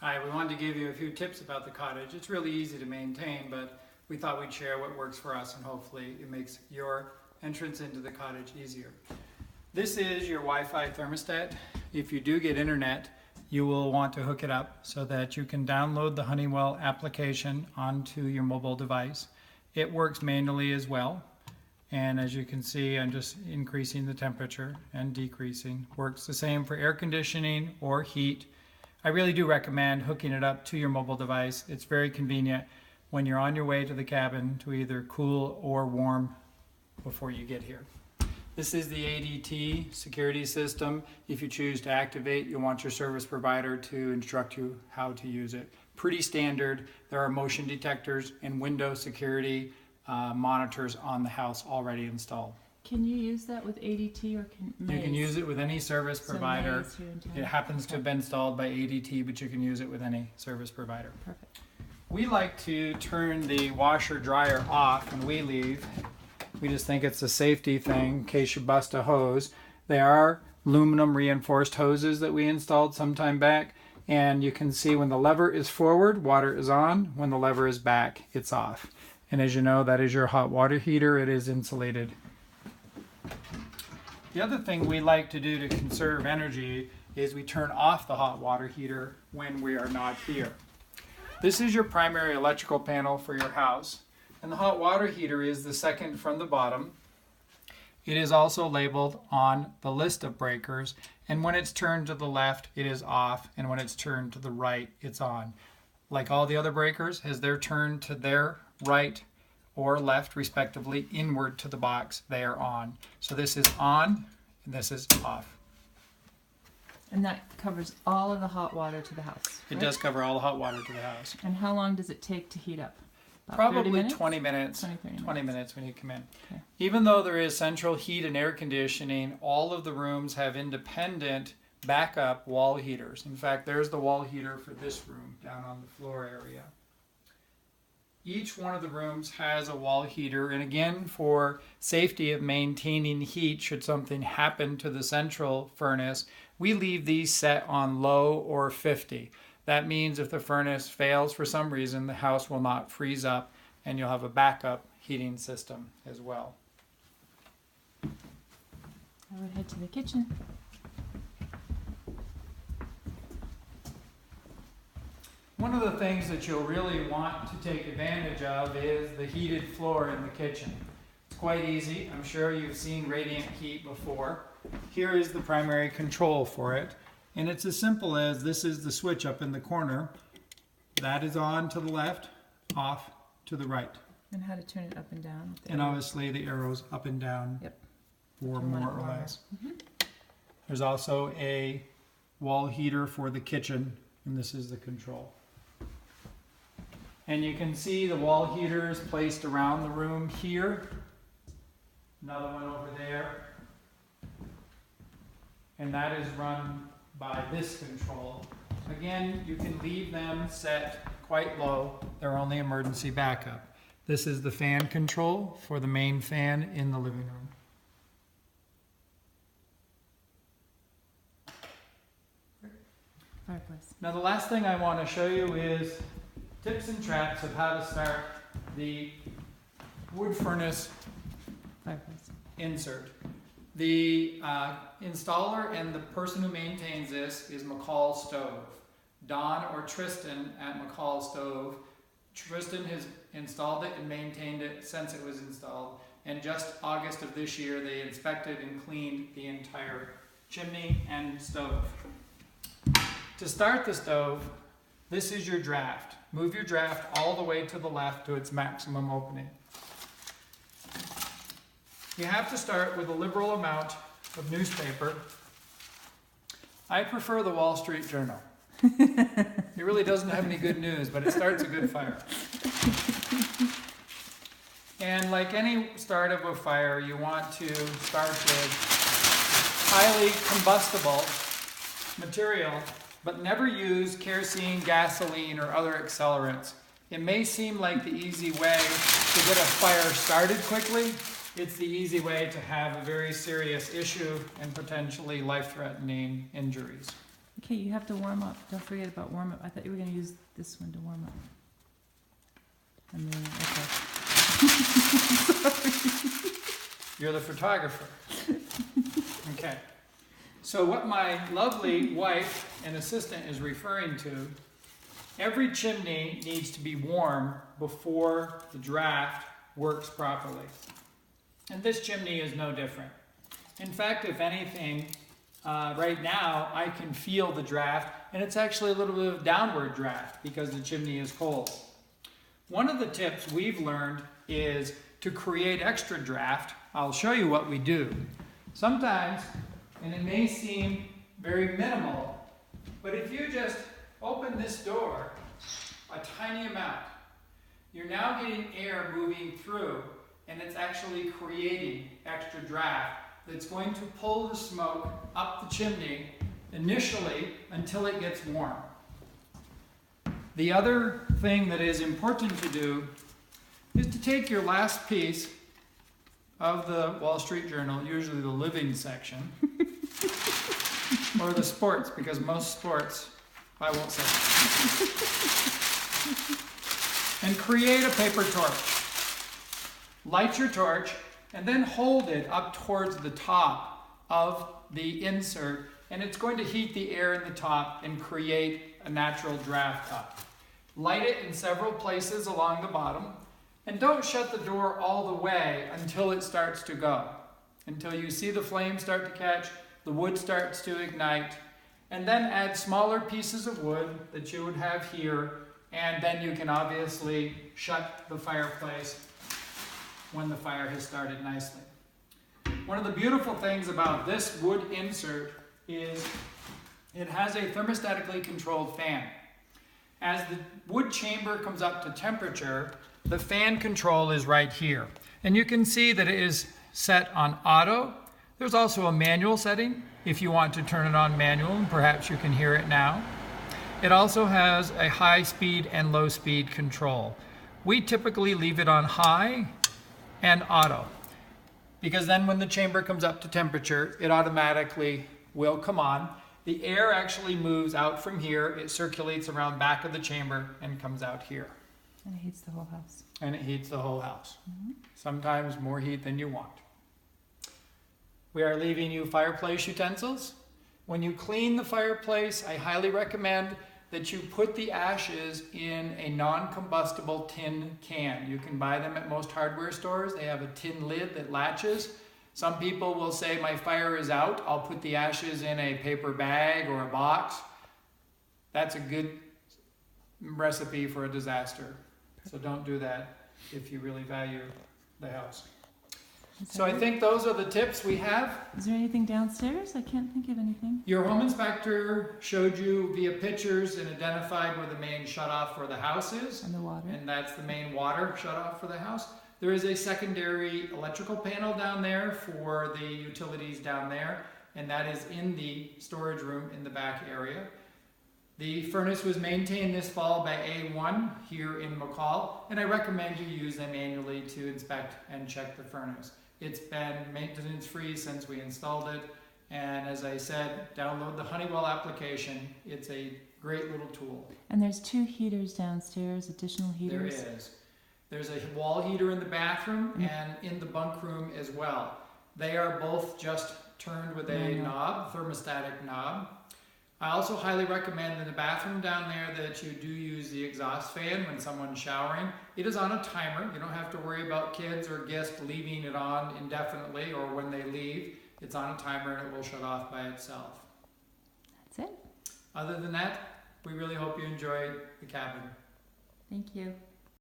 Hi, we wanted to give you a few tips about the cottage. It's really easy to maintain, but we thought we'd share what works for us and hopefully it makes your entrance into the cottage easier. This is your Wi-Fi thermostat. If you do get internet, you will want to hook it up so that you can download the Honeywell application onto your mobile device. It works manually as well. And as you can see, I'm just increasing the temperature and decreasing. Works the same for air conditioning or heat. I really do recommend hooking it up to your mobile device. It's very convenient when you're on your way to the cabin to either cool or warm before you get here. This is the ADT security system. If you choose to activate, you'll want your service provider to instruct you how to use it. Pretty standard. There are motion detectors and window security monitors on the house already installed. Can you use that with ADT or You can use it with any service provider. It happens to have been installed by ADT, but you can use it with any service provider. Perfect. We like to turn the washer dryer off when we leave. We just think it's a safety thing in case you bust a hose. They are aluminum reinforced hoses that we installed some time back, and you can see when the lever is forward, water is on. When the lever is back, it's off. And as you know, that is your hot water heater. It is insulated. The other thing we like to do to conserve energy is we turn off the hot water heater when we are not here. This is your primary electrical panel for your house, and the hot water heater is the second from the bottom. It is also labeled on the list of breakers, and when it's turned to the left, it is off, and when it's turned to the right, it's on. Like all the other breakers, as they're turned to their right or left, respectively, inward to the box, they are on. So this is on, and this is off. And that covers all of the hot water to the house, It right? does cover all the hot water to the house. And how long does it take to heat up? About 30 Probably minutes? 20 minutes. 20 minutes when you come in. Okay. Even though there is central heat and air conditioning, all of the rooms have independent backup wall heaters. In fact, there's the wall heater for this room down on the floor area. Each one of the rooms has a wall heater, and again, for safety of maintaining heat should something happen to the central furnace, we leave these set on low or 50. That means if the furnace fails for some reason, the house will not freeze up, and you'll have a backup heating system as well. I would head to the kitchen. One of the things that you'll really want to take advantage of is the heated floor in the kitchen. It's quite easy. I'm sure you've seen radiant heat before. Here is the primary control for it. And it's as simple as this is the switch up in the corner. That is on to the left, off to the right. And how to turn it up and down. And obviously the arrows up and down Yep. for more or less. Mm-hmm. There's also a wall heater for the kitchen, and this is the control. And you can see the wall heaters placed around the room here. Another one over there. And that is run by this control. Again, you can leave them set quite low. They're only emergency backup. This is the fan control for the main fan in the living room. Fireplace. Now the last thing I want to show you is tips and traps of how to start the wood furnace Fireplace. insert. The installer and the person who maintains this is McCall Stove. Don or Tristan at McCall Stove. Tristan has installed it and maintained it since it was installed. And just August of this year, they inspected and cleaned the entire chimney and stove. To start the stove, this is your draft. Move your draft all the way to the left to its maximum opening. You have to start with a liberal amount of newspaper. I prefer the Wall Street Journal. It really doesn't have any good news, but it starts a good fire. And like any start of a fire, you want to start with highly combustible material, but never use kerosene, gasoline, or other accelerants. It may seem like the easy way to get a fire started quickly. It's the easy way to have a very serious issue and potentially life-threatening injuries. Okay, you have to warm up. Don't forget about warm up. I thought you were going to use this one to warm up. Okay. You're the photographer. Okay. So what my lovely wife and assistant is referring to, every chimney needs to be warm before the draft works properly. And this chimney is no different. In fact, if anything, right now I can feel the draft, and it's actually a little bit of downward draft because the chimney is cold. One of the tips we've learned is to create extra draft. I'll show you what we do. Sometimes, and it may seem very minimal, but if you just open this door a tiny amount, you're now getting air moving through, and it's actually creating extra draft that's going to pull the smoke up the chimney initially until it gets warm. The other thing that is important to do is to take your last piece of the Wall Street Journal, usually the living section, or the sports, because most sports, I won't say, and create a paper torch. Light your torch, and then hold it up towards the top of the insert, and it's going to heat the air in the top and create a natural draft up. Light it in several places along the bottom, and don't shut the door all the way until it starts to go. Until you see the flame start to catch, the wood starts to ignite, and then add smaller pieces of wood that you would have here, and then you can obviously shut the fireplace when the fire has started nicely. One of the beautiful things about this wood insert is it has a thermostatically controlled fan. As the wood chamber comes up to temperature, the fan control is right here. And you can see that it is set on auto. There's also a manual setting if you want to turn it on manual, and perhaps you can hear it now. It also has a high speed and low speed control. We typically leave it on high and auto, because then when the chamber comes up to temperature, it automatically will come on. The air actually moves out from here, it circulates around back of the chamber and comes out here. And it heats the whole house. And it heats the whole house. Sometimes more heat than you want. We are leaving you fireplace utensils. When you clean the fireplace, I highly recommend that you put the ashes in a non-combustible tin can. You can buy them at most hardware stores. They have a tin lid that latches. Some people will say, my fire is out, I'll put the ashes in a paper bag or a box. That's a good recipe for a disaster. So don't do that if you really value the house. So I think those are the tips we have. Is there anything downstairs? I can't think of anything. Your home inspector showed you via pictures and identified where the main shutoff for the house is. And the water. And that's the main water shutoff for the house. There is a secondary electrical panel down there for the utilities down there, and that is in the storage room in the back area. The furnace was maintained this fall by A1 here in McCall, and I recommend you use them annually to inspect and check the furnace. It's been maintenance free since we installed it, and as I said, download the Honeywell application. It's a great little tool. And there's 2 heaters downstairs, additional heaters. There is. There's a wall heater in the bathroom and in the bunk room as well. They are both just turned with a knob, thermostatic knob. I also highly recommend in the bathroom down there that you do use the exhaust fan when someone's showering. It is on a timer. You don't have to worry about kids or guests leaving it on indefinitely or when they leave. It's on a timer and it will shut off by itself. That's it. Other than that, we really hope you enjoy the cabin. Thank you.